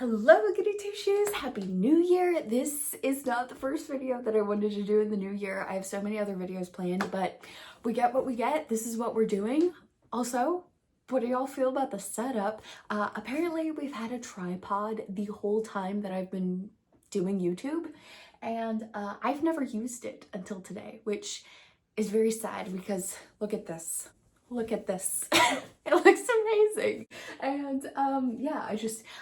Hello Goody Two Shoes, Happy New Year. This is not the first video that I wanted to do in the new year. I have so many other videos planned, but we get what we get. This is what we're doing. Also, what do y'all feel about the setup? Apparently we've had a tripod the whole time that I've been doing YouTube, and I've never used it until today, which is very sad because look at this. Look at this. It looks amazing. And yeah,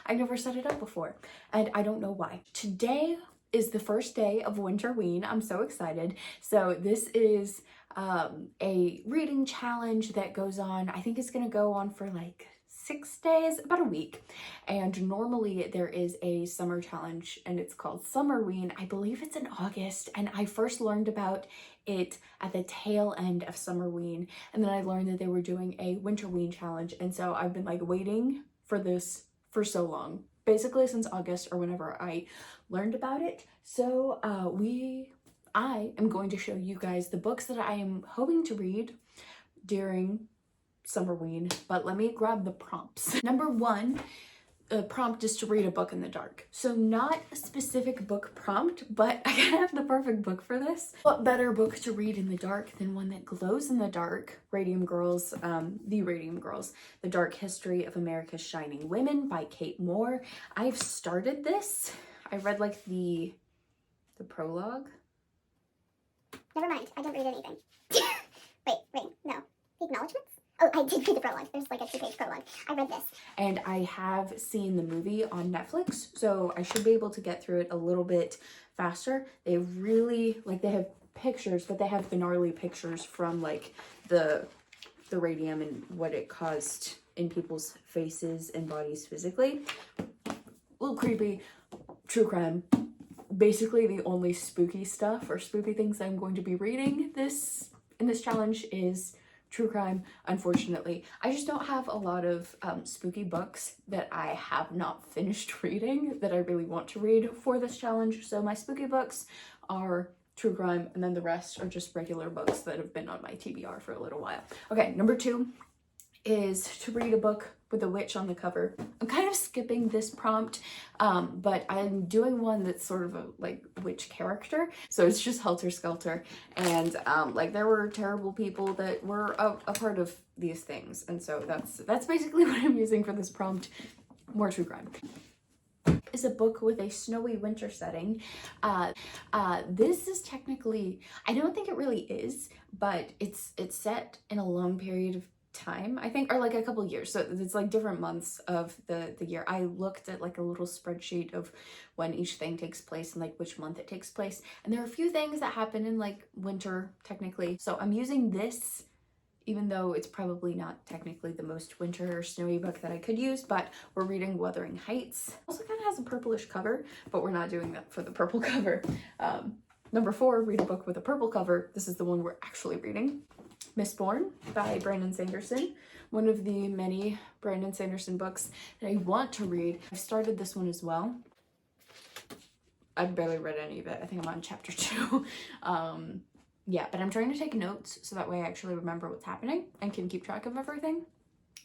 I never set it up before and I don't know why. Today is the first day of Winterween. I'm so excited. So this is a reading challenge that goes on. I think it's gonna go on for like 6 days, about a week. And normally there is a summer challenge and it's called Summerween. I believe it's in August, and I first learned about it at the tail end of Summerween, and then I learned that they were doing a Winterween challenge, and so I've been like waiting for this for so long, basically since August or whenever I learned about it. So I am going to show you guys the books that I am hoping to read during Summerween, but let me grab the prompts. Number one, the prompt is to read a book in the dark. So not a specific book prompt, but I gotta have the perfect book for this. What better book to read in the dark than one that glows in the dark? Radium Girls, The Radium Girls, The Dark History of America's Shining Women by Kate Moore. I've started this. I read like the prologue. Never mind, I didn't read anything. wait, no. The acknowledgements? Oh, I did read the prologue. There's like a 2-page prologue. I read this. And I have seen the movie on Netflix, so I should be able to get through it a little bit faster. They really, like, they have pictures, but they have the gnarly pictures from like the radium and what it caused in people's faces and bodies physically. A little creepy. True crime. Basically the only spooky stuff or spooky things I'm going to be reading in this challenge is true crime, unfortunately. I just don't have a lot of spooky books that I have not finished reading that I really want to read for this challenge. So my spooky books are true crime, and then the rest are just regular books that have been on my TBR for a little while. Okay, number two is to read a book with a witch on the cover. I'm kind of skipping this prompt, but I'm doing one that's sort of a like witch character. So it's just Helter Skelter, and like there were terrible people that were a part of these things, and so that's basically what I'm using for this prompt. More true crime. Is a book with a snowy winter setting. This is technically, I don't think it really is, but it's set in a long period of time, I think, or like a couple years, so it's like different months of the year. I looked at like a little spreadsheet of when each thing takes place and like which month it takes place, and there are a few things that happen in like winter technically, so I'm using this even though it's probably not technically the most winter or snowy book that I could use. But we're reading Wuthering Heights. Also kind of has a purplish cover, but we're not doing that for the purple cover. Number four, read a book with a purple cover. This is the one we're actually reading. Mistborn by Brandon Sanderson, one of the many Brandon Sanderson books that I want to read. I've started this one as well. I've barely read any of it. I think I'm on chapter 2. Yeah, but I'm trying to take notes so that way I actually remember what's happening and can keep track of everything.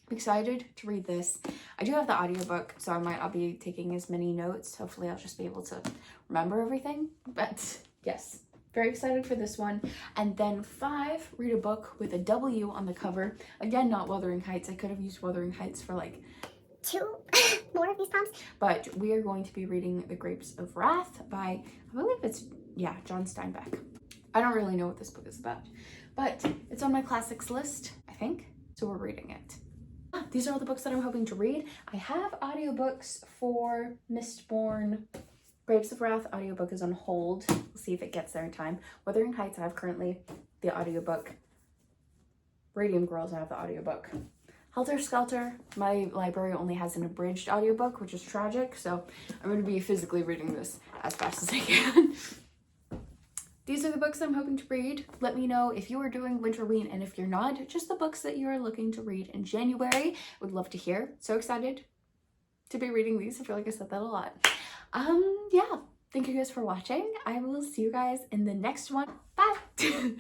I'm excited to read this. I do have the audiobook, so I might not be taking as many notes. Hopefully I'll just be able to remember everything, but yes. Very excited for this one. And then 5, read a book with a W on the cover. Again, not Wuthering Heights. I could have used Wuthering Heights for like 2 more of these prompts. But we are going to be reading The Grapes of Wrath by, I believe it's, yeah, John Steinbeck. I don't really know what this book is about, but it's on my classics list, I think, so we're reading it. These are all the books that I'm hoping to read. I have audiobooks for Mistborn. Grapes of Wrath audiobook is on hold. We'll see if it gets there in time. Wuthering Heights, I have currently the audiobook. Radium Girls, I have the audiobook. Helter Skelter, my library only has an abridged audiobook, which is tragic, so I'm going to be physically reading this as fast as I can. These are the books I'm hoping to read. Let me know if you are doing Winterween, and if you're not, just the books that you are looking to read in January. Would love to hear. So excited to be reading these. I feel like I said that a lot. Yeah, thank you guys for watching. I will see you guys in the next one. Bye.